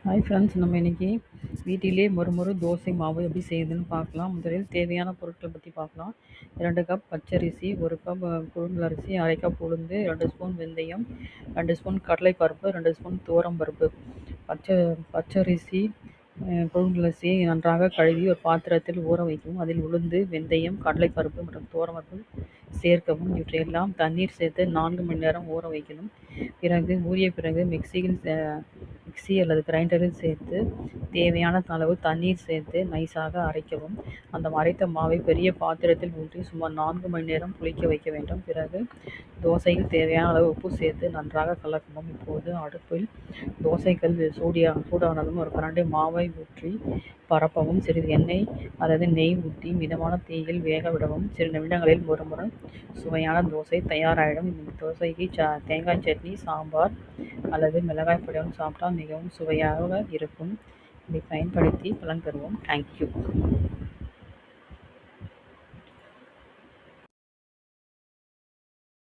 Hi friends, நம்ம இன்றைக்கி வீட்டிலே மொறு தோசை மாவு எப்படி செய்யுதுன்னு பார்க்கலாம். முதலில் தேவையான பொருட்களை பற்றி பார்க்கலாம். 2 கப் பச்சரிசி, 1 கப் புழுங்கலரிசி, 1/2 கப் உளுந்து, 2 ஸ்பூன் வெந்தயம், 2 ஸ்பூன் கடலைப்பருப்பு, 2 ஸ்பூன் துவரம்பருப்பு. பச்சரிசி, புழுங்கலரிசியை நன்றாக கழுவி ஒரு பாத்திரத்தில் ஊற வைக்கவும். அதில் உளுந்து, வெந்தயம், கடலைப்பருப்பு மற்றும் துவரம்பருப்பு சேர்க்கவும். இவற்றையெல்லாம் தண்ணீர் சேர்த்து 4 மணி நேரம் ஊற வைக்கணும். ஊறிய பிறகு மிக்சி அல்லது கிரைண்டரில் சேர்த்து தேவையான அளவு தண்ணீர் சேர்த்து நைஸாக அரைக்கவும். அந்த அரைத்த மாவை பெரிய பாத்திரத்தில் ஊற்றி சுமார் 4 மணி நேரம் புளிக்க வைக்க வேண்டும். பிறகு தோசையில் தேவையான அளவு உப்பு சேர்த்து நன்றாக கலக்கவும். இப்போது அடுப்பில் தோசைக்கல் சூடானதும் ஒரு கரண்டி மாவை ஊற்றி பரப்பவும். சிறிது எண்ணெய் அல்லது நெய் ஊற்றி மிதமான தீயில் வேக விடவும். சில நிமிடங்களில் ஒரு சுவையான தோசை தயாராகிடும். இந்த தோசைக்கு தேங்காய் சட்னி, சாம்பார் அல்லது மிளகாய் பொடியுடன் சாப்பிட்டால் மிகவும் சுவையாக இருக்கும். இதை பயன்படுத்தி பலன் பெறுவோம். தேங்க்யூ.